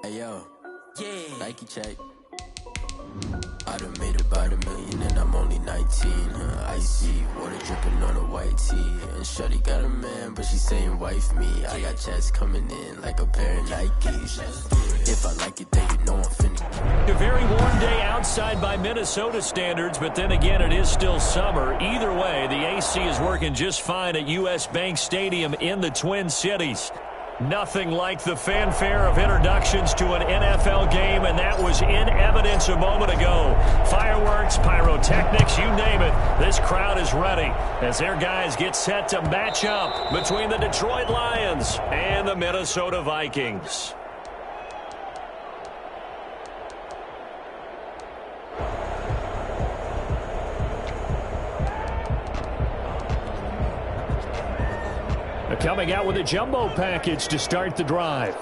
Hey yo, yeah. Nike check. I done made about $1 million and I'm only 19. Icy water dripping on a white tee. And shorty got a man, but she saying wife me. I got checks coming in like a pair of Nikes. If I like it, then you know I'm finna. A very warm day outside by Minnesota standards, but then again, it is still summer. Either way, the AC is working just fine at US Bank Stadium in the Twin Cities. Nothing like the fanfare of introductions to an NFL game, and that was in evidence a moment ago. Fireworks, pyrotechnics, you name it. This crowd is ready as their guys get set to match up between the Detroit Lions and the Minnesota Vikings. Coming out with a jumbo package to start the drive.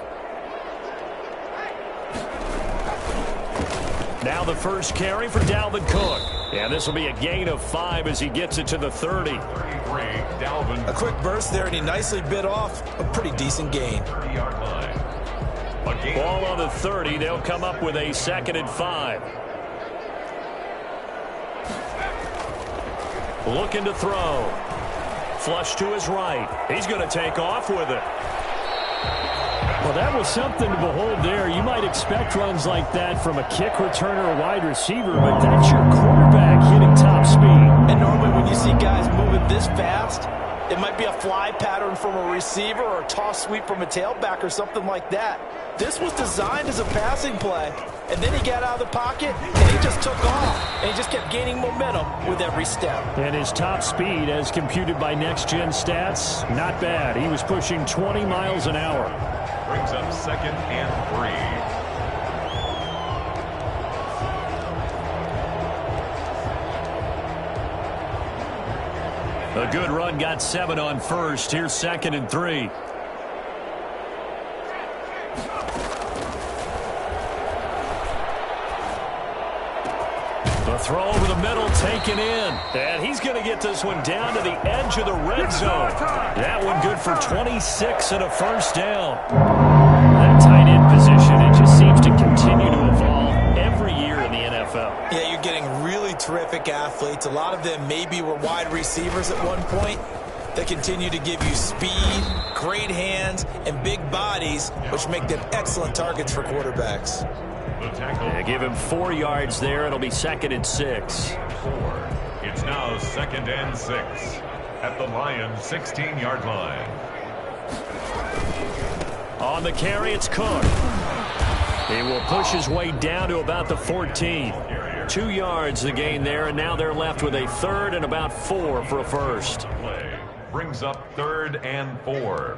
Now the first carry for Dalvin Cook. And this will be a gain of 5 as he gets it to the 30. A quick burst there, and he nicely bit off a pretty decent gain. Ball on the 30. They'll come up with a 2nd and 5. Looking to throw. Flush to his right. He's going to take off with it. Well, that was something to behold there. You might expect runs like that from a kick returner or wide receiver, but that's your quarterback hitting top speed. And normally when you see guys moving this fast, it might be a fly pattern from a receiver or a toss sweep from a tailback or something like that. This was designed as a passing play, and then he got out of the pocket, and he just took off, and he just kept gaining momentum with every step. And his top speed, as computed by Next Gen Stats, not bad. He was pushing 20 miles an hour. Brings up 2nd and 3. A good run got 7 on first. Here's 2nd and 3. The throw over the middle, taken in. And he's going to get this one down to the edge of the red zone. That one good for 26 and a first down. That tight end position, it just seems to continue to evolve every year in the NFL. Yeah, you're getting really terrific athletes. A lot of them maybe were wide receivers at one point. They continue to give you speed, great hands, and big bodies, which make them excellent targets for quarterbacks. They give him 4 yards there. It'll be 2nd and 6. It's now 2nd and 6 at the Lions' 16-yard line. On the carry, it's Cook. He will push his way down to about the 14. 2 yards the gain there, and now they're left with a 3rd and about 4 for a first. Play brings up 3rd and 4.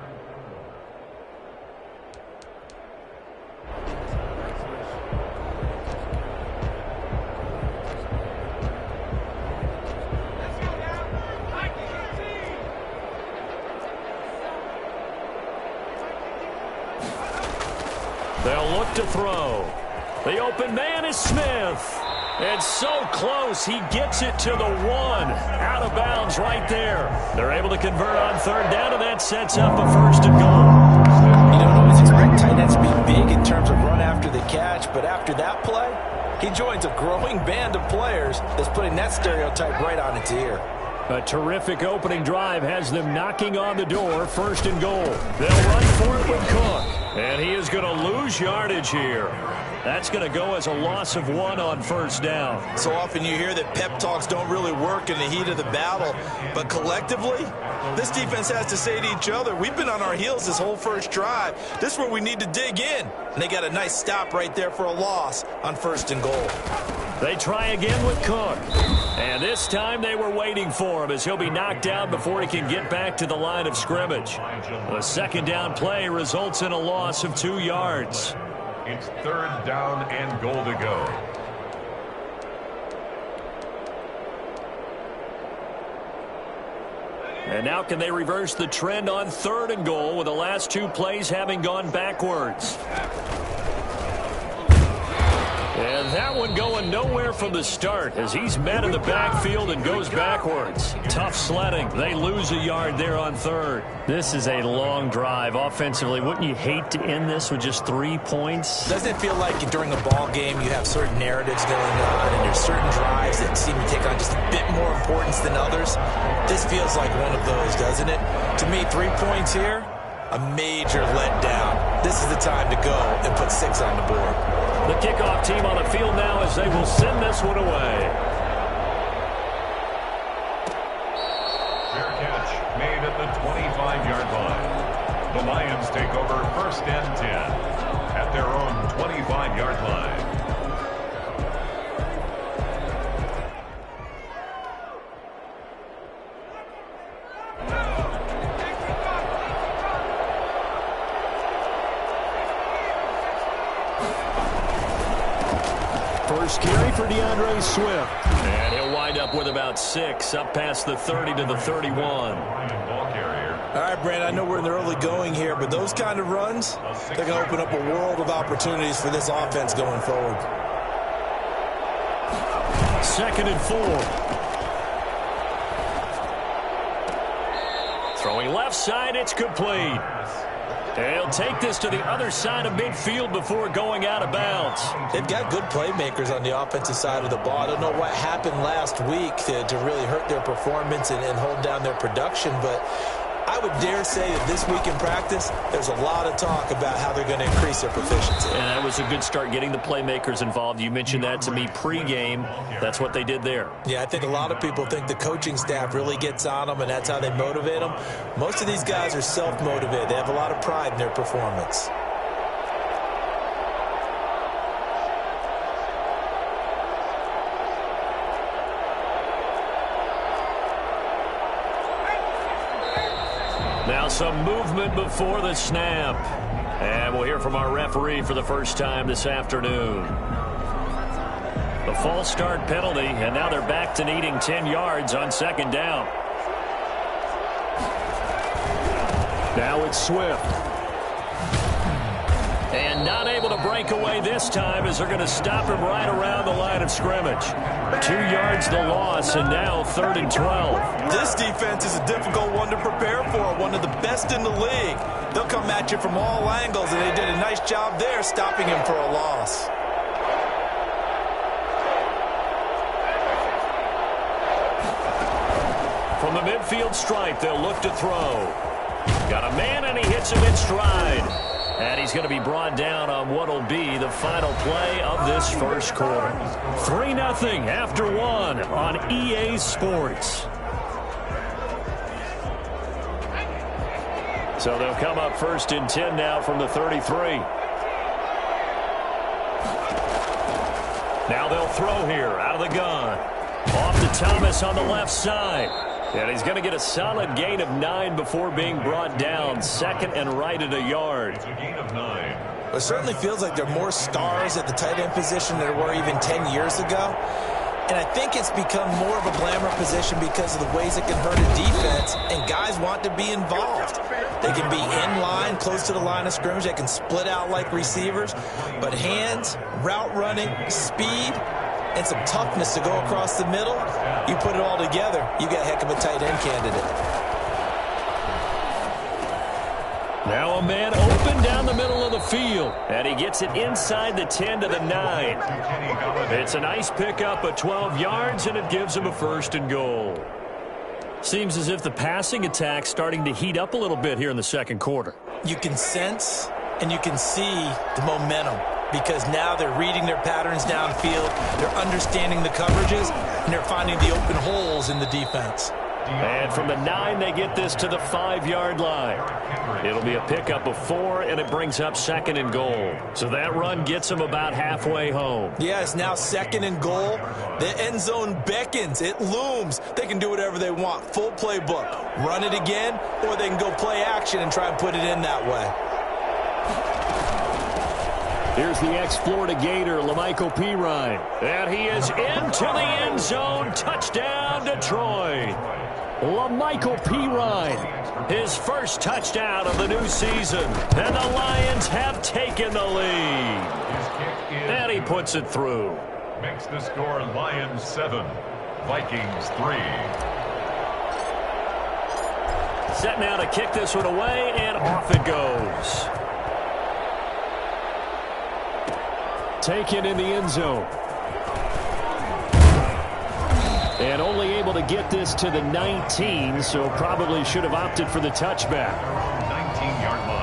They'll look to throw. The open man is Smith. And so close, he gets it to the 1. Out of bounds right there. They're able to convert on 3rd down, and that sets up a 1st and goal. You don't always expect tight ends to be big in terms of run after the catch, but after that play, he joins a growing band of players that's putting that stereotype right on its ear. A terrific opening drive has them knocking on the door. 1st and goal. They'll run for it with Cook. And he is going to lose yardage here. That's going to go as a loss of 1 on 1st down. So often you hear that pep talks don't really work in the heat of the battle. But collectively, this defense has to say to each other, we've been on our heels this whole first drive. This is where we need to dig in. And they got a nice stop right there for a loss on 1st and goal. They try again with Cook. And this time they were waiting for him as he'll be knocked down before he can get back to the line of scrimmage. The 2nd down play results in a loss of 2 yards. It's 3rd down and goal to go. And now can they reverse the trend on 3rd and goal with the last 2 plays having gone backwards? And that one going nowhere from the start as he's met in the backfield and goes backwards. Tough sledding. They lose a yard there on third. This is a long drive offensively. Wouldn't you hate to end this with just 3 points? Doesn't it feel like during a ball game you have certain narratives going on and there's certain drives that seem to take on just a bit more importance than others? This feels like one of those, doesn't it? To me, 3 points here, a major letdown. This is the time to go and put 6 on the board. The kickoff team on the field now as they will send this one away. Fair catch made at the 25-yard line. The Lions take over 1st and 10 at their own 25-yard line. First carry for DeAndre Swift. And he'll wind up with about 6, up past the 30 to the 31. All right, Brandon, I know we're in the early going here, but those kind of runs, they're going to open up a world of opportunities for this offense going forward. 2nd and 4. Throwing left side, it's complete. They'll take this to the other side of midfield before going out of bounds. They've got good playmakers on the offensive side of the ball. I don't know what happened last week to really hurt their performance and hold down their production, but I would dare say that this week in practice, there's a lot of talk about how they're going to increase their proficiency. And that was a good start getting the playmakers involved. You mentioned that to me pregame. That's what they did there. Yeah, I think a lot of people think the coaching staff really gets on them, and that's how they motivate them. Most of these guys are self-motivated. They have a lot of pride in their performance. Now some movement before the snap. And we'll hear from our referee for the first time this afternoon. The false start penalty, and now they're back to needing 10 yards on 2nd down. Now it's Swift. And not able to break away this time as they're going to stop him right around the line of scrimmage. 2 yards the loss, and now 3rd and 12. This defense is a difficult one to prepare for, one of the best in the league. They'll come at you from all angles, and they did a nice job there stopping him for a loss. From the midfield stripe, they'll look to throw. Got a man, and he hits him in stride. And he's going to be brought down on what will be the final play of this first quarter. 3-0 after 1 on EA Sports. So they'll come up 1st and 10 now from the 33. Now they'll throw here out of the gun. Off to Thomas on the left side. And he's going to get a solid gain of 9 before being brought down. 2nd and right at a yard. It's a gain of 9. It certainly feels like there are more stars at the tight end position than there were even 10 years ago. And I think it's become more of a glamour position because of the ways it can hurt a defense, and guys want to be involved. They can be in line, close to the line of scrimmage. They can split out like receivers. But hands, route running, speed, and some toughness to go across the middle, you put it all together, you got a heck of a tight end candidate. Now a man open down the middle of the field, and he gets it inside the 10 to the 9. It's a nice pickup of 12 yards, and it gives him a 1st and goal. Seems as if the passing attack's starting to heat up a little bit here in the 2nd quarter. You can sense and you can see the momentum, because now they're reading their patterns downfield, they're understanding the coverages, and they're finding the open holes in the defense. And from the 9, they get this to the 5-yard line. It'll be a pickup of 4, and it brings up 2nd and goal. So that run gets them about halfway home. Yeah, it's now 2nd and goal. The end zone beckons. It looms. They can do whatever they want. Full playbook. Run it again, or they can go play action and try and put it in that way. Here's the ex-Florida Gator, Lamichael Pirine. And he is into the end zone. Touchdown, Detroit. Lamichael Pirine, his first touchdown of the new season. And the Lions have taken the lead. His kick And he puts it through. Makes the score Lions 7, Vikings 3. Set now to kick this one away, and off it goes. Taken in the end zone. And only able to get this to the 19, so probably should have opted for the touchback. 19-yard line.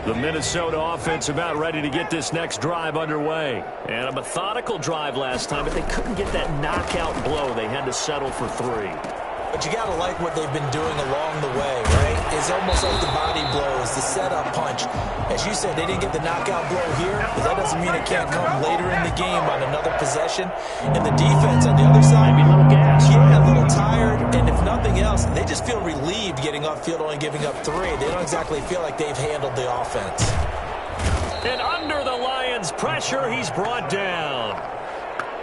The Minnesota offense about ready to get this next drive underway. And a methodical drive last time, but they couldn't get that knockout blow. They had to settle for 3. But you got to like what they've been doing along the way, right? It's almost like the body blows, the setup punch. As you said, they didn't get the knockout blow here, but that doesn't mean it can't come later in the game on another possession. And the defense on the other side, maybe a little gas. Yeah, a little tired. And if nothing else, they just feel relieved getting upfield, only giving up 3. They don't exactly feel like they've handled the offense. And under the Lions' pressure, he's brought down.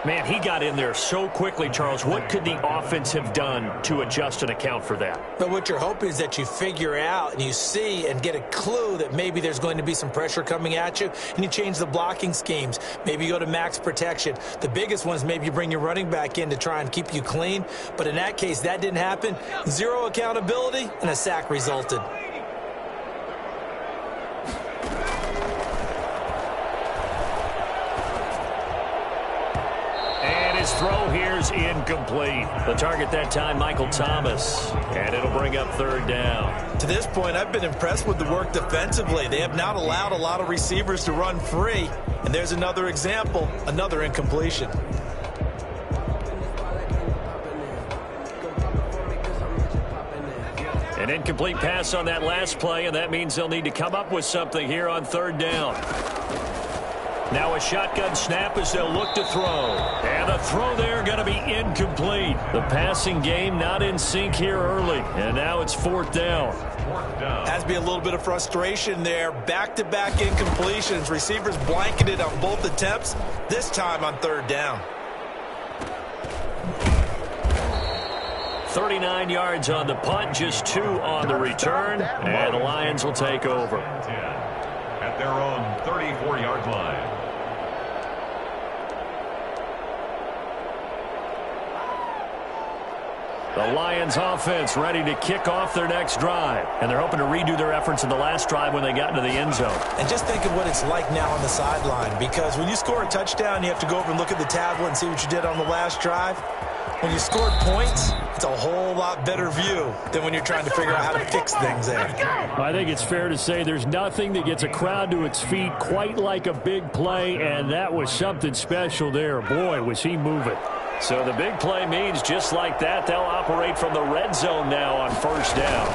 Man, he got in there so quickly, Charles. What could the offense have done to adjust and account for that? But what you're hoping is that you figure out and you see and get a clue that maybe there's going to be some pressure coming at you, and you change the blocking schemes. Maybe you go to max protection. The biggest one is maybe you bring your running back in to try and keep you clean. But in that case, that didn't happen. 0 accountability, and a sack resulted. His throw here's incomplete. The target that time, Michael Thomas. And it'll bring up 3rd down. To this point, I've been impressed with the work defensively. They have not allowed a lot of receivers to run free. And there's another example, another incompletion. An incomplete pass on that last play, and that means they'll need to come up with something here on 3rd down. Now a shotgun snap as they'll look to throw. And the throw there going to be incomplete. The passing game not in sync here early. And now it's 4th down. Has to be a little bit of frustration there. Back-to-back incompletions. Receivers blanketed on both attempts. This time on 3rd down. 39 yards on the punt, just 2 on the return. And the Lions will take over. At their own 34-yard line. The Lions offense ready to kick off their next drive. And they're hoping to redo their efforts in the last drive when they got into the end zone. And just think of what it's like now on the sideline. Because when you score a touchdown, you have to go over and look at the tablet and see what you did on the last drive. When you scored points, it's a whole lot better view than when you're trying to figure out how to fix things there. I think it's fair to say there's nothing that gets a crowd to its feet quite like a big play, and that was something special there. Boy, was he moving. So the big play means just like that, they'll operate from the red zone now on 1st down.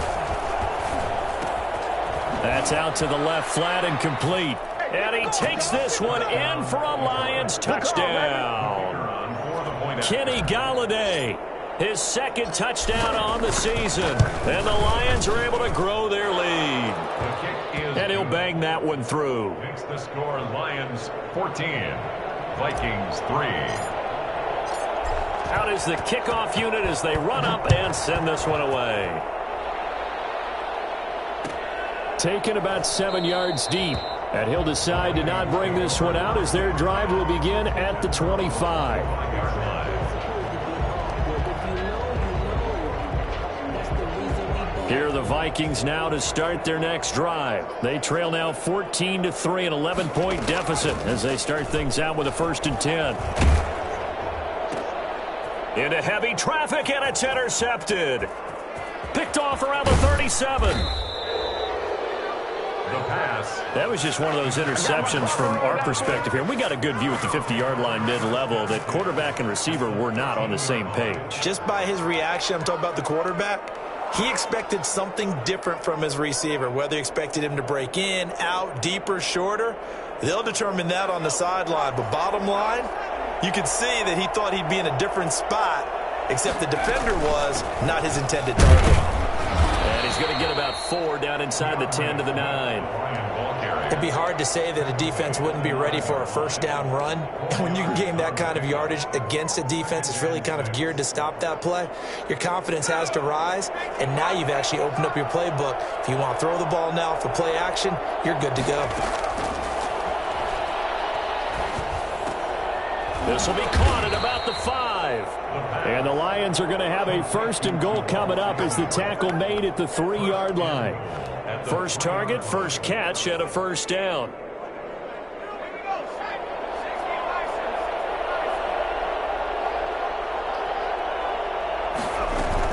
That's out to the left flat and complete. And he takes this one in for a Lions touchdown. Kenny Golladay, his 2nd touchdown on the season. And the Lions are able to grow their lead. And he'll bang that one through. Makes the score Lions 14, Vikings 3. Out is the kickoff unit as they run up and send this one away. Taken about 7 yards deep. And he'll decide to not bring this one out as their drive will begin at the 25. Here are the Vikings now to start their next drive. They trail now 14-3, an 11-point deficit as they start things out with a 1st and 10. Into heavy traffic, and it's intercepted. Picked off around the 37. That was just one of those interceptions from our perspective here. We got a good view at the 50-yard line mid-level that quarterback and receiver were not on the same page. Just by his reaction, I'm talking about the quarterback, he expected something different from his receiver. Whether he expected him to break in, out, deeper, shorter, they'll determine that on the sideline. But bottom line, you could see that he thought he'd be in a different spot, except the defender was not his intended target. And he's going to get about 4 down inside the 10 to the 9. It'd be hard to say that a defense wouldn't be ready for a first down run. And when you can gain that kind of yardage against a defense that's really kind of geared to stop that play, your confidence has to rise, and now you've actually opened up your playbook. If you want to throw the ball now for play action, you're good to go. This will be caught at about the 5. And the Lions are going to have a 1st and goal coming up as the tackle made at the 3-yard line. First target, first catch at a 1st down.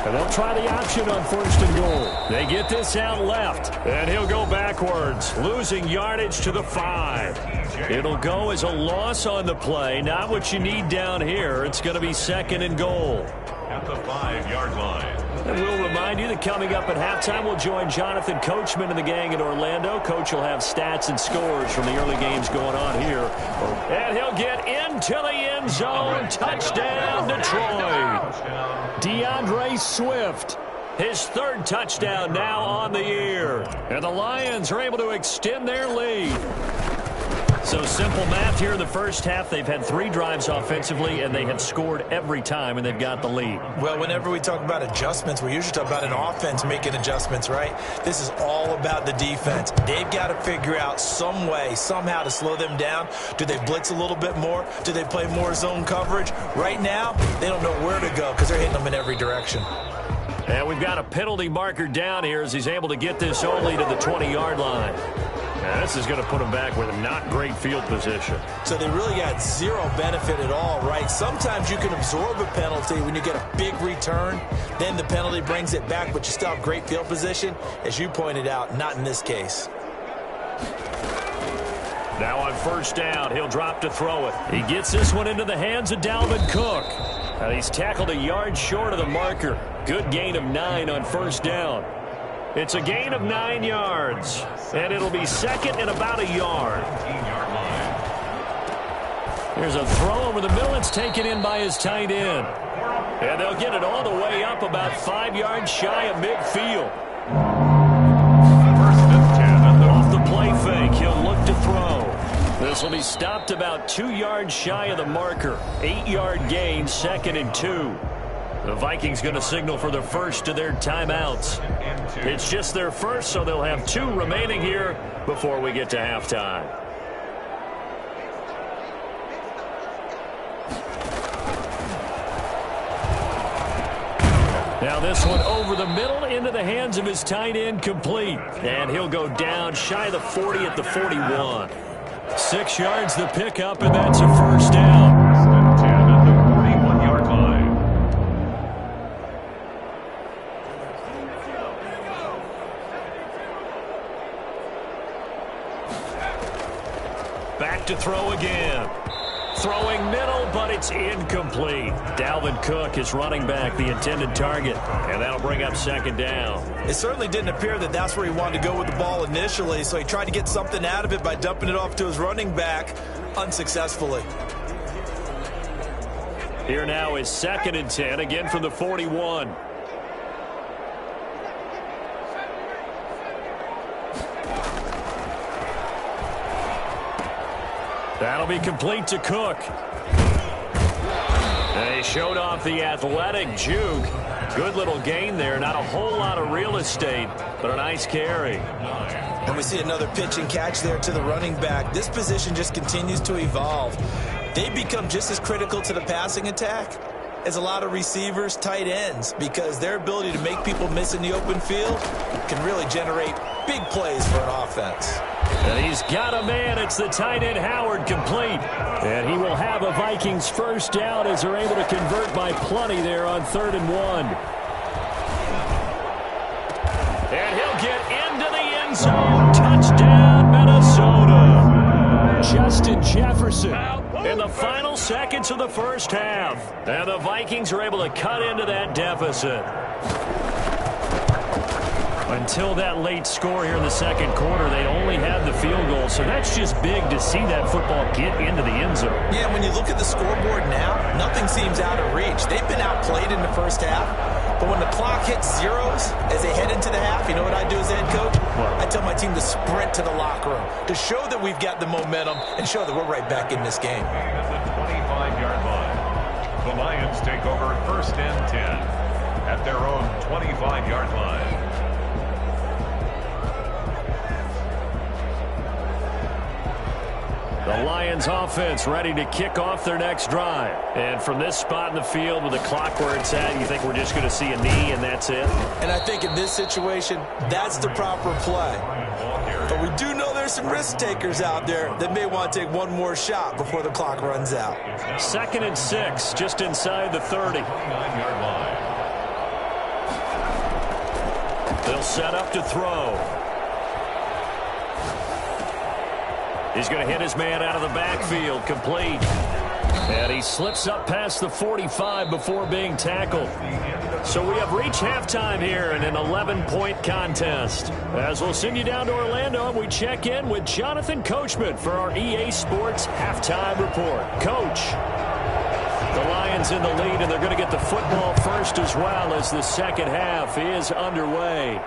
And they'll try the option on 1st and goal. They get this out left, and he'll go backwards, losing yardage to the 5. It'll go as a loss on the play, not what you need down here. It's going to be 2nd and goal. At the 5-yard line. And we'll remind you that coming up at halftime, we'll join Jonathan Coachman and the gang in Orlando. Coach will have stats and scores from the early games going on here. And he'll get into the end zone. Touchdown, Detroit. DeAndre Swift, his 3rd touchdown now on the year. And the Lions are able to extend their lead. So simple math here in the first half. They've had 3 drives offensively, and they have scored every time, and they've got the lead. Well, whenever we talk about adjustments, we usually talk about an offense making adjustments, right? This is all about the defense. They've got to figure out some way, somehow to slow them down. Do they blitz a little bit more? Do they play more zone coverage? Right now, they don't know where to go because they're hitting them in every direction. And we've got a penalty marker down here as he's able to get this only to the 20-yard line. Now, this is going to put them back with a not great field position. So they really got 0 benefit at all, right? Sometimes you can absorb a penalty when you get a big return. Then the penalty brings it back, but you still have great field position. As you pointed out, not in this case. Now on 1st down, he'll drop to throw it. He gets this one into the hands of Dalvin Cook. And he's tackled a yard short of the marker. Good gain of 9 on 1st down. It's a gain of 9 yards. And it'll be 2nd and about a yard. There's a throw over the middle. It's taken in by his tight end. And they'll get it all the way up about 5 yards shy of midfield. 1st and 10. Off the play fake, he'll look to throw. This will be stopped about 2 yards shy of the marker. 8-yard gain, 2nd and 2. The Vikings going to signal for the first of their timeouts. It's just their first, so they'll have 2 remaining here before we get to halftime. Now this one over the middle into the hands of his tight end, complete. And he'll go down shy of the 40 at the 41. 6 yards the pickup, and that's a 1st down. 1st and 10 at the 41-yard line. Back to throw again. Throwing middle, but it's incomplete. Dalvin Cook is running back, the intended target, and that'll bring up 2nd down. It certainly didn't appear that that's where he wanted to go with the ball initially, so he tried to get something out of it by dumping it off to his running back unsuccessfully. Here now is 2nd and 10, again from the 41. That'll be complete to Cook. And he showed off the athletic juke. Good little gain there. Not a whole lot of real estate, but a nice carry. And we see another pitch and catch there to the running back. This position just continues to evolve. They become just as critical to the passing attack as a lot of receivers, tight ends, because their ability to make people miss in the open field can really generate big plays for an offense. And he's got a man. It's the tight end Howard, complete. And he will have a Vikings 1st down as they're able to convert by plenty there on 3rd and 1. And he'll get into the end zone. Touchdown, Minnesota. Justin Jefferson in the final seconds of the first half. And the Vikings are able to cut into that deficit. Until that late score here in the 2nd quarter, they only had the field goal. So that's just big to see that football get into the end zone. Yeah, when you look at the scoreboard now, nothing seems out of reach. They've been outplayed in the first half. But when the clock hits zeros as they head into the half, you know what I do as head coach? What? I tell my team to sprint to the locker room to show that we've got the momentum and show that we're right back in this game. At the 25-yard line, the Lions take over 1st and 10 at their own 25-yard line. The Lions offense ready to kick off their next drive. And from this spot in the field with the clock where it's at, you think we're just going to see a knee and that's it? And I think in this situation, that's the proper play. But we do know there's some risk takers out there that may want to take one more shot before the clock runs out. 2nd and 6, just inside the 30. 29-yard line. They'll set up to throw. He's going to hit his man out of the backfield, complete. And he slips up past the 45 before being tackled. So we have reached halftime here in an 11-point contest. As we'll send you down to Orlando, we check in with Jonathan Coachman for our EA Sports Halftime Report. Coach, the Lions in the lead, and they're going to get the football first as well as the second half is underway.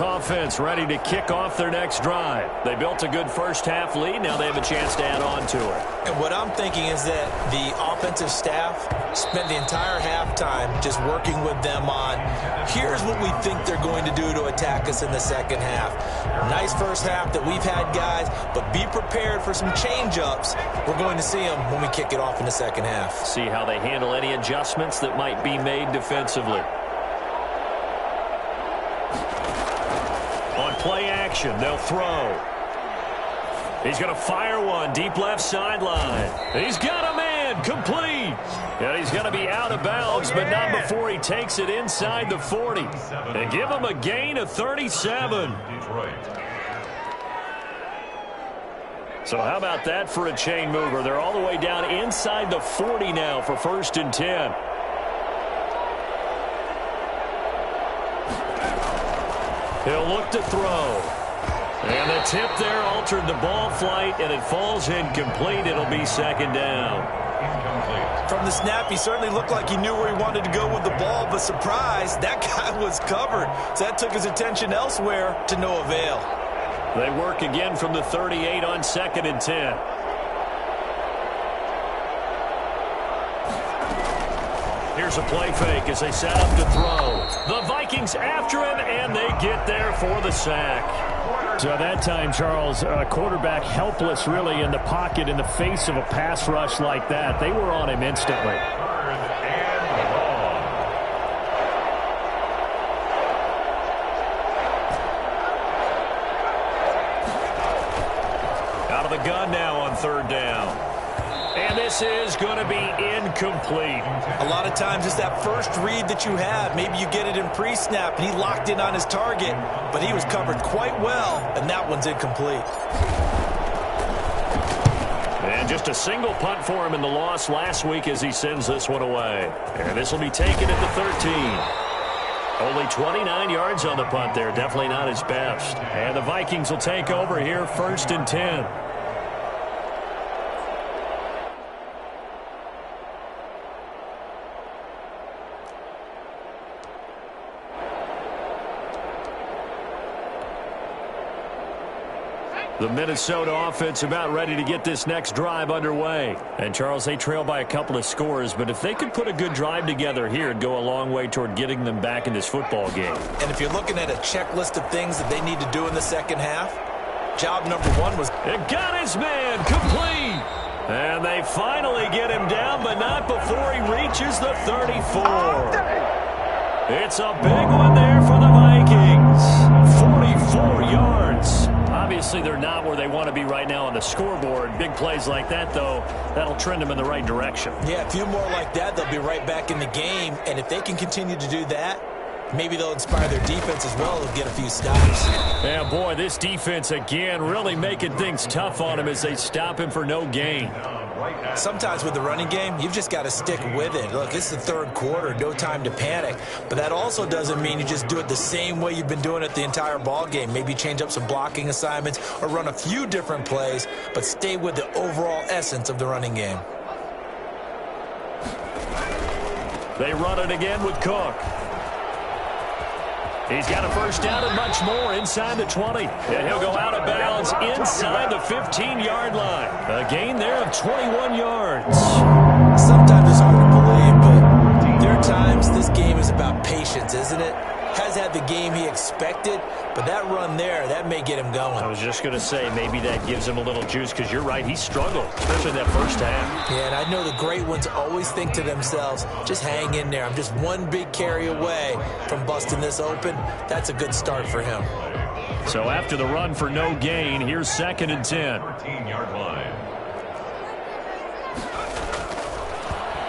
Offense ready to kick off their next drive. They built a good first half lead. Now they have a chance to add on to it. And what I'm thinking is that the offensive staff spent the entire halftime just working with them on, here's what we think they're going to do to attack us in the second half. Nice first half that we've had, guys, but be prepared for some change-ups. We're going to see them when we kick it off in the second half. See how they handle any adjustments that might be made defensively. On play action, they'll throw. He's going to fire one deep left sideline. He's got a man, complete. And he's going to be out of bounds, but not before he takes it inside the 40. And give him a gain of 37. So how about that for a chain mover? They're all the way down inside the 40 now for 1st and 10. He'll look to throw. And the tip there altered the ball flight, and it falls incomplete. It'll be 2nd down. From the snap, he certainly looked like he knew where he wanted to go with the ball, but surprise, that guy was covered. So that took his attention elsewhere to no avail. They work again from the 38 on 2nd and 10. Here's a play fake as they set up to throw. The Vikings after him, and they get there for the sack. So at that time, Charles, quarterback helpless really in the pocket in the face of a pass rush like that. They were on him instantly. Out of the gun now on 3rd down. And this is going to be incomplete. A lot of times it's that first read that you have. Maybe you get it in pre-snap, and he locked in on his target, but he was covered quite well, and that one's incomplete. And just a single punt for him in the loss last week as he sends this one away. And this will be taken at the 13. Only 29 yards on the punt there. Definitely not his best. And the Vikings will take over here 1st and 10. The Minnesota offense about ready to get this next drive underway. And, Charles, they trail by a couple of scores, but if they could put a good drive together here, it'd go a long way toward getting them back in this football game. And if you're looking at a checklist of things that they need to do in the second half, job number 1 was... It got his man, complete. And they finally get him down, but not before he reaches the 34. It's a big one there for the Vikings. 44 yards. Obviously, they're not where they want to be right now on the scoreboard. Big plays like that, though, that'll trend them in the right direction. Yeah, a few more like that, they'll be right back in the game. And if they can continue to do that, Maybe they'll inspire their defense as well. They'll get a few stops. Yeah, boy, this defense, again, really making things tough on him as they stop him for no gain. Sometimes with the running game, you've just got to stick with it. Look, it's the third quarter, no time to panic. But that also doesn't mean you just do it the same way you've been doing it the entire ball game. Maybe change up some blocking assignments or run a few different plays, but stay with the overall essence of the running game. They run it again with Cook. He's got a first down and much more inside the 20. And he'll go out of bounds inside the 15-yard line. A gain there of 21 yards. Sometimes it's hard to believe, but there are times this game is about patience, isn't it? Has had the game he expected, but that run there, that may get him going. I was just going to say, maybe that gives him a little juice, because you're right, he struggled, especially that first half. Yeah, and I know the great ones always think to themselves, just hang in there. I'm just one big carry away from busting this open. That's a good start for him. So after the run for no gain, here's 2nd and 10. 14-yard line.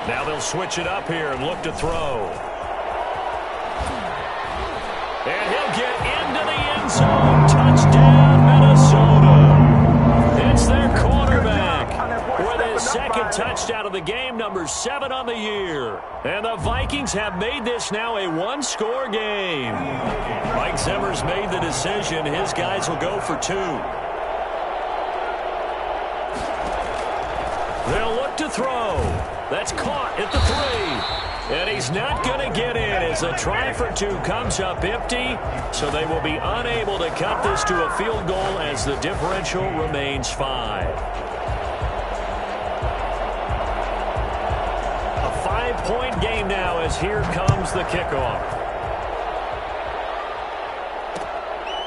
Now they'll switch it up here and look to throw. And he'll get into the end zone. Touchdown, Minnesota. It's their quarterback with his 2nd touchdown of the game, number 7 on the year. And the Vikings have made this now a one-score game. Mike Zimmer's made the decision. His guys will go for 2. They'll look to throw. That's caught at the 3. And he's not going to get in as a try for 2 comes up empty. So they will be unable to cut this to a field goal as the differential remains 5. A 5-point game now as here comes the kickoff.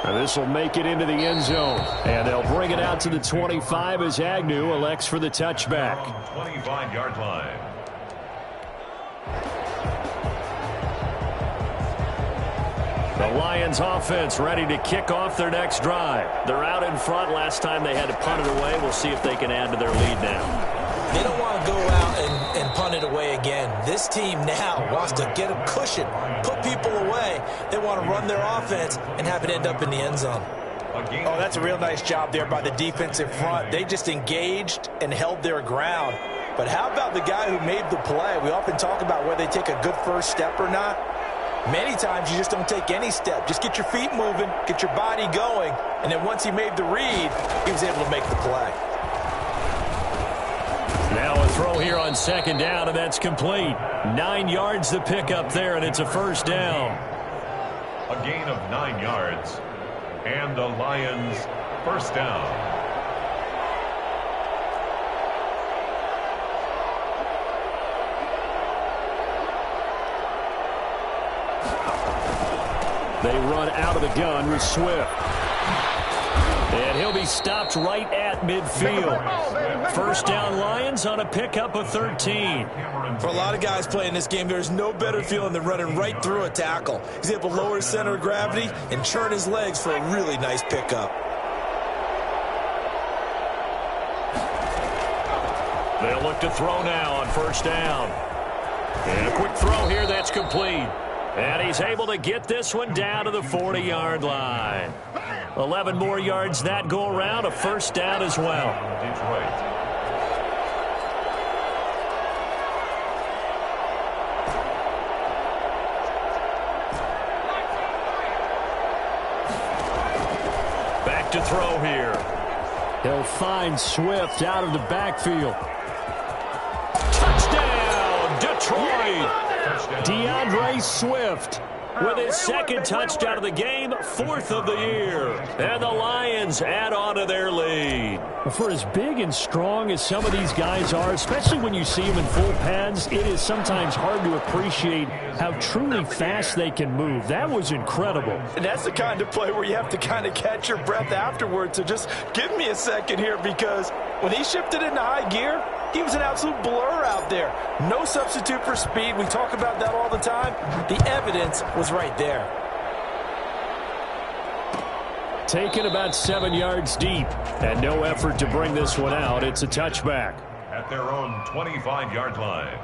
And this will make it into the end zone. And they'll bring it out to the 25 as Agnew elects for the touchback. 25-yard line. The Lions offense ready to kick off their next drive. They're out in front. Last time they had to punt it away. We'll see if they can add to their lead now. They don't want to go out and punt it away again. This team now wants to get a cushion, put people away. They want to run their offense and have it end up in the end zone. Oh, that's a real nice job there by the defensive front. They just engaged and held their ground. But how about the guy who made the play? We often talk about whether they take a good first step or not. Many times you just don't take any step. Just get your feet moving, get your body going, and then once he made the read, he was able to make the play. Now a throw here on 2nd down, and that's complete. 9 yards to pick up there, and it's a first down. A gain of 9 yards. And the Lions first down. They run out of the gun with Swift. And he'll be stopped right at midfield. First down Lions on a pickup of 13. For a lot of guys playing this game, there's no better feeling than running right through a tackle. He's able to lower his center of gravity and churn his legs for a really nice pickup. They'll look to throw now on first down. And a quick throw here that's complete. And he's able to get this one down to the 40-yard line. 11 more yards that go around, a first down as well. Detroit. Back to throw here. He'll find Swift out of the backfield. Touchdown, Detroit! DeAndre Swift with his 2nd touchdown of the game, 4th of the year. And the Lions add on to their lead. For as big and strong as some of these guys are, especially when you see them in full pads, it is sometimes hard to appreciate how truly fast they can move. That was incredible. And that's the kind of play where you have to kind of catch your breath afterwards. So just give me a second here, because when he shifted into high gear, he was an absolute blur out there. No substitute for speed. We talk about that all the time. The evidence was right there. Taken about 7 yards deep, and no effort to bring this one out. It's a touchback. At their own 25-yard line.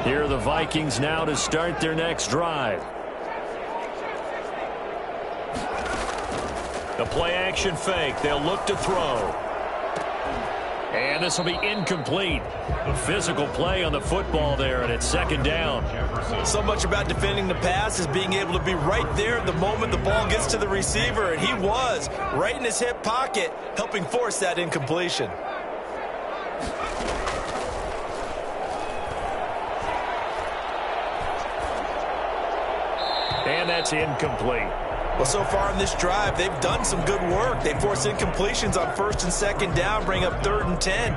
Here are the Vikings now to start their next drive. The play-action fake. They'll look to throw. And this will be incomplete. The physical play on the football there, and it's second down. So much about defending the pass is being able to be right there at the moment the ball gets to the receiver, and he was right in his hip pocket, helping force that incompletion. And that's incomplete. Well, so far in this drive, they've done some good work. They force incompletions on first and second down, bring up 3rd and 10.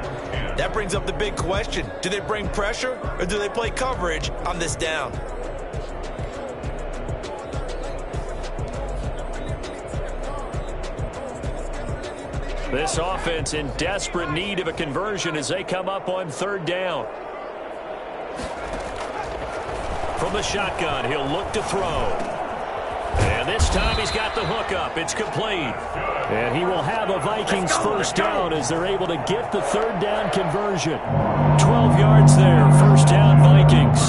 That brings up the big question. Do they bring pressure or do they play coverage on this down? This offense in desperate need of a conversion as they come up on 3rd down. From the shotgun, he'll look to throw. And this time he's got the hook up. It's complete. And he will have a Vikings first down as they're able to get the 3rd down conversion. 12 yards there. First down, Vikings.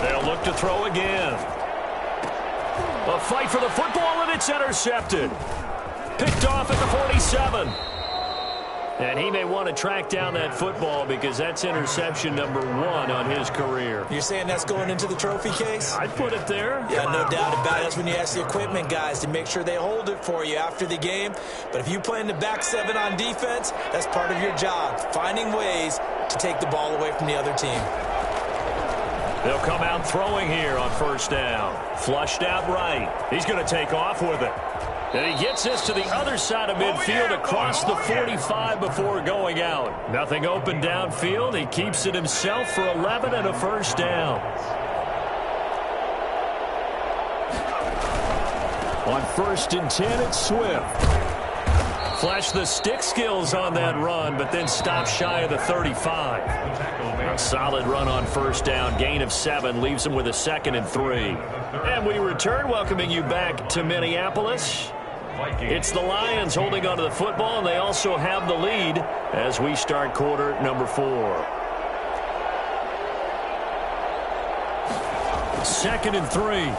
They'll look to throw again. A fight for the football, and it's intercepted. Picked off at the 47. And he may want to track down that football because that's interception number 1 on his career. You're saying that's going into the trophy case? I'd put it there. Yeah, no doubt about it. That's when you ask the equipment guys to make sure they hold it for you after the game. But if you play in the back 7 on defense, that's part of your job, finding ways to take the ball away from the other team. They'll come out throwing here on first down. Flushed out right. He's going to take off with it. And he gets this to the other side of midfield across the 45 before going out. Nothing open downfield. He keeps it himself for 11 and a first down. On 1st and 10, it's Swift. Flashed the stick skills on that run, but then stopped shy of the 35. A solid run on first down. Gain of 7 leaves him with a 2nd and 3. And we return, welcoming you back to Minneapolis. It's the Lions holding onto the football, and they also have the lead as we start quarter number 4. 2nd and 3.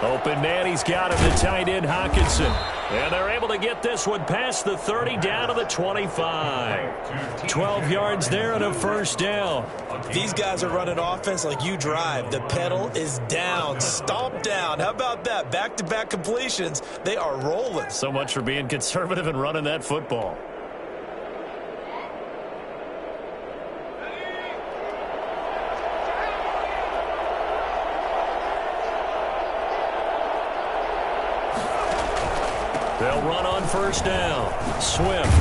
Open man, he's got him, the tight end Hawkinson. And they're able to get this one past the 30 down to the 25. 12 yards there and a first down. These guys are running offense like you drive. The pedal is down, stomp down. How about that? Back-to-back completions. They are rolling. So much for being conservative and running that football. They'll run on first down. Swift.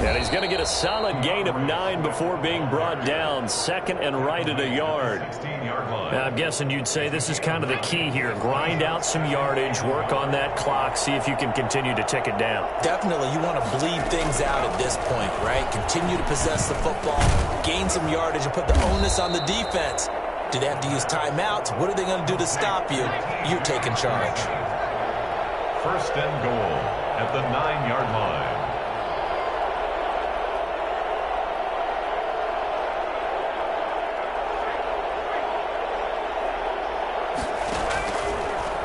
And he's going to get a solid gain of 9 before being brought down. 2nd and right at a yard. Now, I'm guessing you'd say this is kind of the key here. Grind out some yardage, work on that clock, see if you can continue to tick it down. Definitely, you want to bleed things out at this point, right? Continue to possess the football, gain some yardage, and put the onus on the defense. Do they have to use timeouts? What are they going to do to stop you? You're taking charge. 1st and goal at the 9-yard line.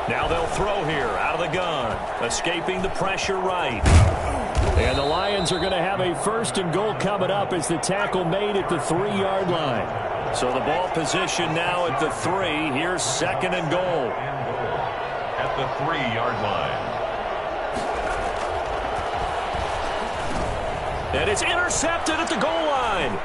Now they'll throw here out of the gun, escaping the pressure right. And the Lions are going to have a 1st and goal coming up as the tackle made at the 3-yard line. So the ball position now at the 3. Here's 2nd and goal. At the 3-yard line. And it's intercepted at the goal line.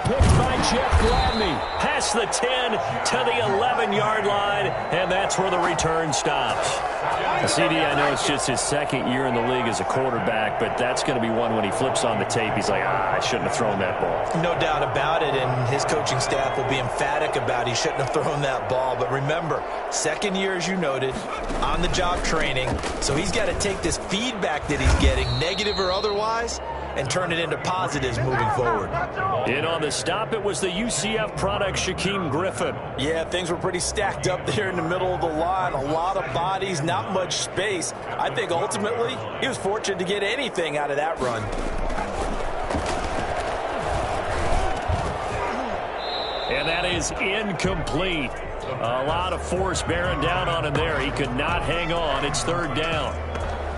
Picked by Jeff Gladney. Past the 10 to the 11-yard line, and that's where the return stops. CD, I know it's just his 2nd year in the league as a quarterback, but that's going to be one when he flips on the tape, he's like, I shouldn't have thrown that ball. No doubt about it, and his coaching staff will be emphatic about he shouldn't have thrown that ball. But remember, 2nd year, as you noted, on-the-job training, so he's got to take this feedback that he's getting, negative or otherwise, and turn it into positives moving forward. In on the stop, it was the UCF product, Shaquem Griffin. Yeah, things were pretty stacked up there in the middle of the line. A lot of bodies, not much space. I think ultimately he was fortunate to get anything out of that run. And that is incomplete. A lot of force bearing down on him there. He could not hang on. It's third down.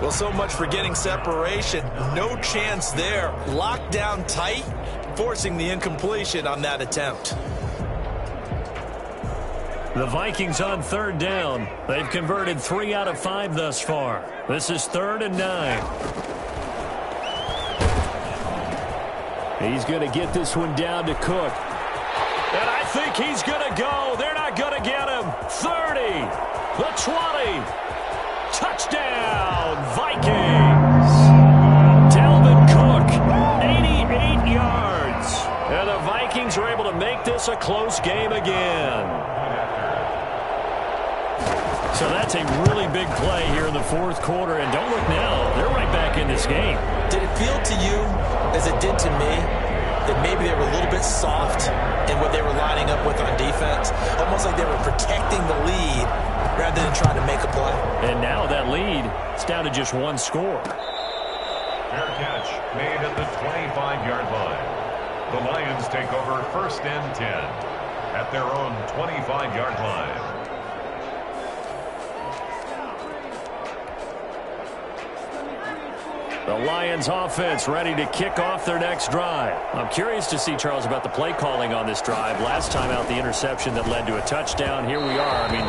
Well, so much for getting separation. No chance there. Locked down tight, forcing the incompletion on that attempt. The Vikings on third down. They've converted 3 out of 5 thus far. This is 3rd and 9. He's going to get this one down to Cook. And I think he's going to go. They're not going to get him. 30, the 20. Touchdown, Vikings. Dalvin Cook, 88 yards. And the Vikings are able to make this a close game again. So that's a really big play here in the fourth quarter. And don't look now. They're right back in this game. Did it feel to you, as it did to me, that maybe they were a little bit soft in what they were lining up with on defense? Almost like they were protecting the lead rather than trying to make a play. And now that lead is down to just 1 score. Fair catch made at the 25-yard line. The Lions take over 1st and 10 at their own 25-yard line. The Lions offense ready to kick off their next drive. I'm curious to see, Charles, about the play calling on this drive. Last time out, the interception that led to a touchdown. Here we are. I mean,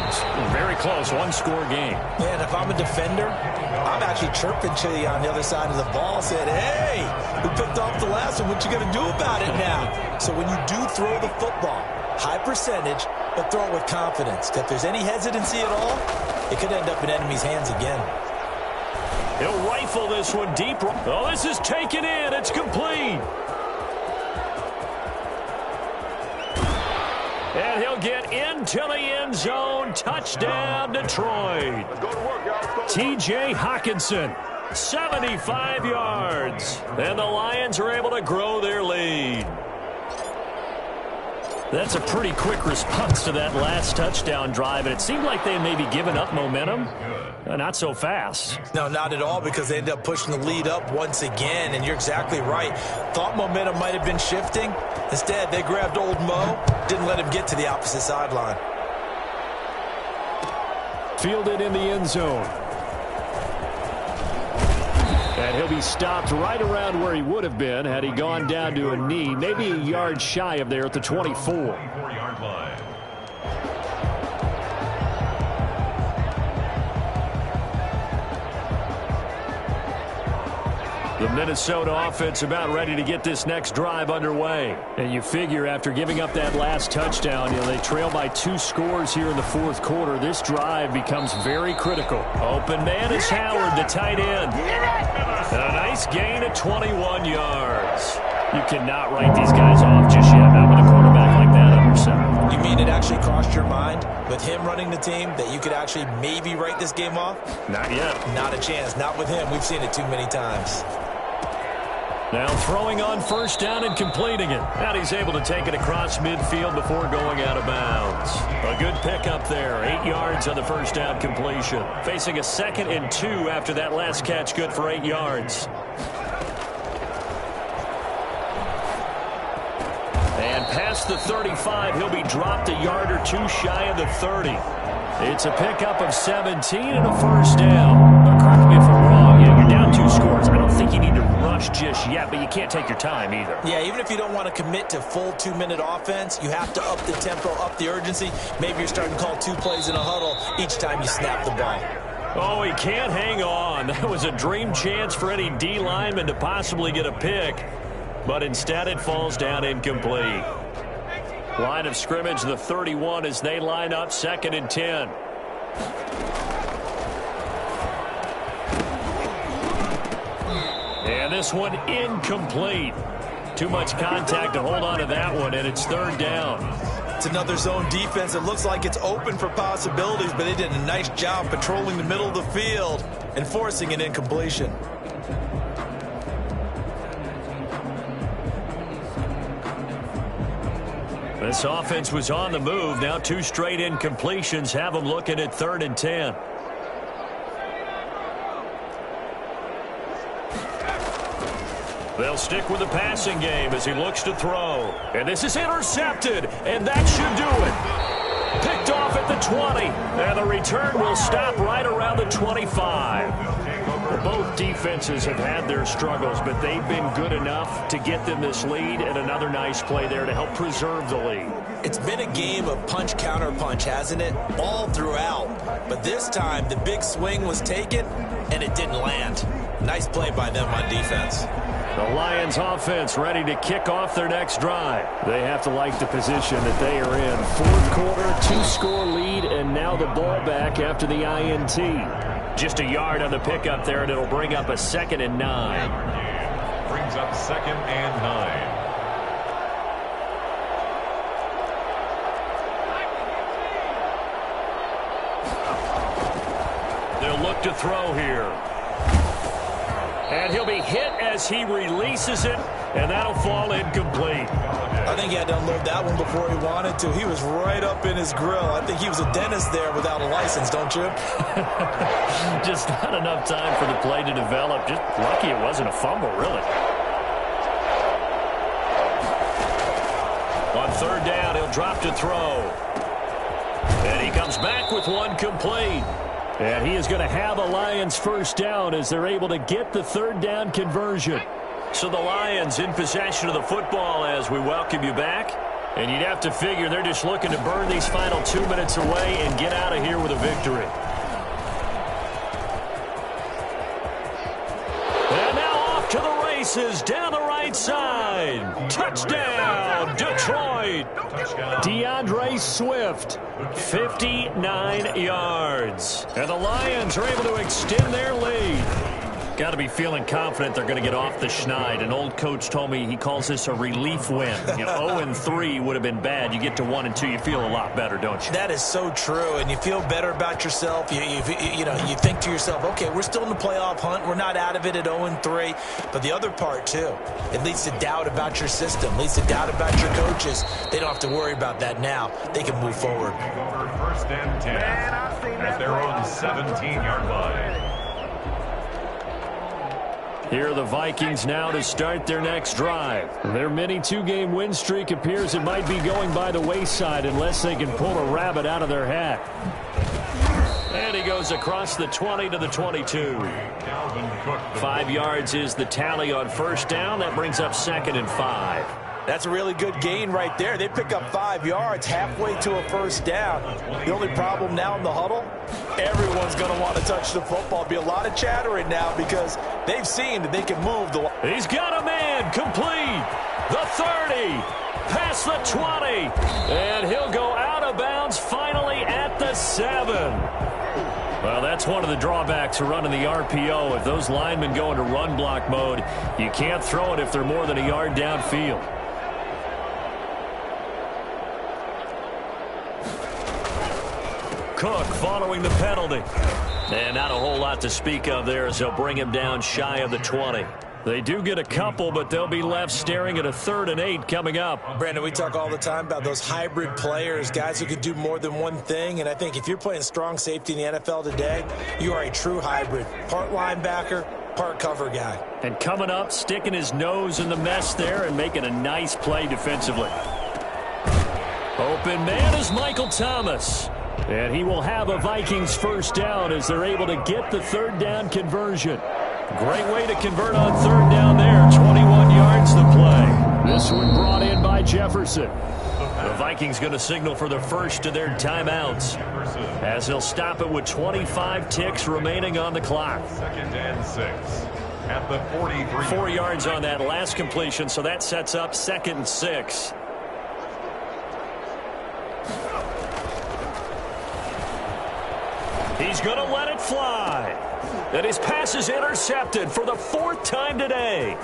very close, 1-score game. Man, if I'm a defender, I'm actually chirping to you on the other side of the ball, saying, hey, we picked off the last one. What you going to do about it now? So when you do throw the football, high percentage, but throw it with confidence. If there's any hesitancy at all, it could end up in enemy's hands again. He'll rifle this one deep. Oh, this is taken in. It's complete. And he'll get into the end zone. Touchdown, Detroit. T.J. Hockenson, 75 yards. And the Lions are able to grow their lead. That's a pretty quick response to that last touchdown drive, and it seemed like they had maybe given up momentum. Not so fast. No, not at all, because they ended up pushing the lead up once again, and you're exactly right. Thought momentum might have been shifting. Instead, they grabbed old Mo, didn't let him get to the opposite sideline. Fielded in the end zone. And he'll be stopped right around where he would have been had he gone down to a knee, maybe a yard shy of there at the 24. 24-yard line. The Minnesota offense about ready to get this next drive underway. And you figure after giving up that last touchdown, they trail by 2 scores here in the fourth quarter. This drive becomes very critical. Open man is Howard, the tight end. And a nice gain of 21 yards. You cannot write these guys off just yet, not with a quarterback like that under center. You mean it actually crossed your mind with him running the team that you could actually maybe write this game off? Not yet. Not a chance. Not with him. We've seen it too many times. Now throwing on first down and completing it. And he's able to take it across midfield before going out of bounds. A good pickup there. 8 yards on the first down completion. Facing a 2nd and 2 after that last catch. Good for 8 yards. And past the 35, he'll be dropped a yard or 2 shy of the 30. It's a pickup of 17 and a first down. Correct me if I'm wrong. Yeah, you're down 2 scores. I don't think you need to rush just yet, but you can't take your time either. Yeah, even if you don't want to commit to full 2-minute offense, you have to up the tempo, up the urgency. Maybe you're starting to call 2 plays in a huddle each time you snap the ball. Oh, he can't hang on. That was a dream chance for any D lineman to possibly get a pick, but instead it falls down incomplete. Line of scrimmage, the 31 as they line up 2nd and 10. And this one incomplete. Too much contact to hold on to that one, and it's 3rd down. It's another zone defense. It looks like it's open for possibilities, but they did a nice job patrolling the middle of the field and forcing an incompletion. This offense was on the move. Now 2 straight incompletions have them looking at 3rd and 10. They'll stick with the passing game as he looks to throw. And this is intercepted, and that should do it. Picked off at the 20, and the return will stop right around the 25. Both defenses have had their struggles, but they've been good enough to get them this lead, and another nice play there to help preserve the lead. It's been a game of punch-counter-punch, hasn't it? All throughout. But this time, the big swing was taken, and it didn't land. Nice play by them on defense. The Lions offense ready to kick off their next drive. They have to like the position that they are in. 4th quarter, 2-score lead, and now the ball back after the INT. Just a yard on the pickup there, and it'll bring up a 2nd and 9. Brings up 2nd and 9. They'll look to throw here. And he'll be hit as he releases it, and that'll fall incomplete. I think he had to unload that one before he wanted to. He was right up in his grill. I think he was a dentist there without a license, don't you? Just not enough time for the play to develop. Just lucky it wasn't a fumble, really. On 3rd down, he'll drop to throw. And he comes back with one complete. And he is going to have a Lions 1st down as they're able to get the 3rd down conversion. So the Lions in possession of the football as we welcome you back. And you'd have to figure they're just looking to burn these final 2 minutes away and get out of here with a victory. And now off to the races down the right side. Touchdown, Detroit. DeAndre Swift, 59 yards. And the Lions are able to extend their lead. Got to be feeling confident they're going to get off the schneid. An old coach told me he calls this a relief win. 0-3 would have been bad. You get to 1-2, you feel a lot better, don't you? That is so true, and you feel better about yourself. You think to yourself, okay, we're still in the playoff hunt. We're not out of it at 0-3. But the other part, too, it leads to doubt about your system, leads to doubt about your coaches. They don't have to worry about that now. They can move forward. Over 1st and 10 at their own 17-yard line. Here are the Vikings now to start their next drive. Their mini 2-game win streak appears it might be going by the wayside unless they can pull a rabbit out of their hat. And he goes across the 20 to the 22. 5 yards is the tally on 1st down. That brings up 2nd and 5. That's a really good gain right there. They pick up 5 yards halfway to a 1st down. The only problem now in the huddle, everyone's going to want to touch the football. Be a lot of chattering now because they've seen that they can move the. He's got a man complete. The 30, past the 20, and he'll go out of bounds finally at the 7. Well, that's one of the drawbacks of running the RPO. If those linemen go into run block mode, you can't throw it if they're more than a yard downfield. Cook following the penalty. And not a whole lot to speak of there as they'll bring him down shy of the 20. They do get a couple, but they'll be left staring at a 3rd and 8 coming up. Brandon, we talk all the time about those hybrid players, guys who can do more than one thing. And I think if you're playing strong safety in the NFL today, you are a true hybrid. Part linebacker, part cover guy. And coming up, sticking his nose in the mess there and making a nice play defensively. Open man is Michael Thomas. And he will have a Vikings 1st down as they're able to get the 3rd down conversion. Great way to convert on 3rd down there. 21 yards to play. This one brought in by Jefferson. The Vikings going to signal for the first of their timeouts as they'll stop it with 25 ticks remaining on the clock. 2nd and 6 at the 43. 4 yards on that last completion, so that sets up 2nd and 6. He's going to let it fly. And his pass is intercepted for the 4th time today.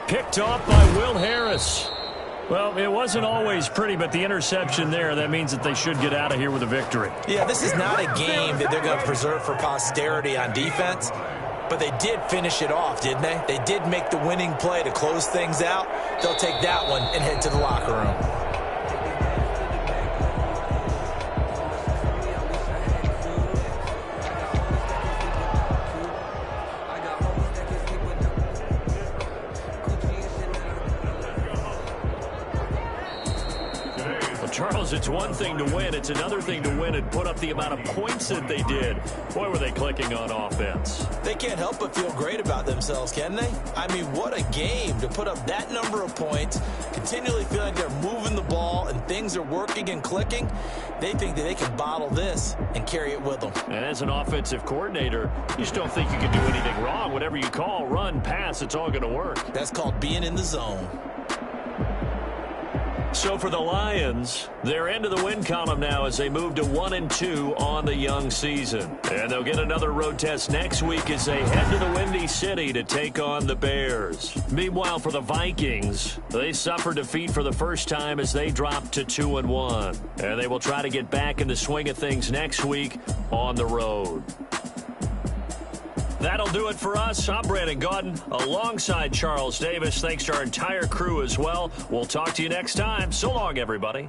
Picked off by Will Harris. Well, it wasn't always pretty, but the interception there, that means that they should get out of here with a victory. Yeah, this is not a game that they're going to preserve for posterity on defense, but they did finish it off, didn't they? They did make the winning play to close things out. They'll take that one and head to the locker room. Charles, it's one thing to win. It's another thing to win and put up the amount of points that they did. Boy, were they clicking on offense. They can't help but feel great about themselves, can they? I mean, what a game to put up that number of points, continually feeling like they're moving the ball and things are working and clicking. They think that they can bottle this and carry it with them. And as an offensive coordinator, you just don't think you can do anything wrong. Whatever you call, run, pass, it's all going to work. That's called being in the zone. So for the Lions, they're into the win column now as they move to 1-2 on the young season. And they'll get another road test next week as they head to the Windy City to take on the Bears. Meanwhile, for the Vikings, they suffered defeat for the first time as they dropped to 2-1. And they will try to get back in the swing of things next week on the road. That'll do it for us. I'm Brandon Gaudin alongside Charles Davis. Thanks to our entire crew as well. We'll talk to you next time. So long, everybody.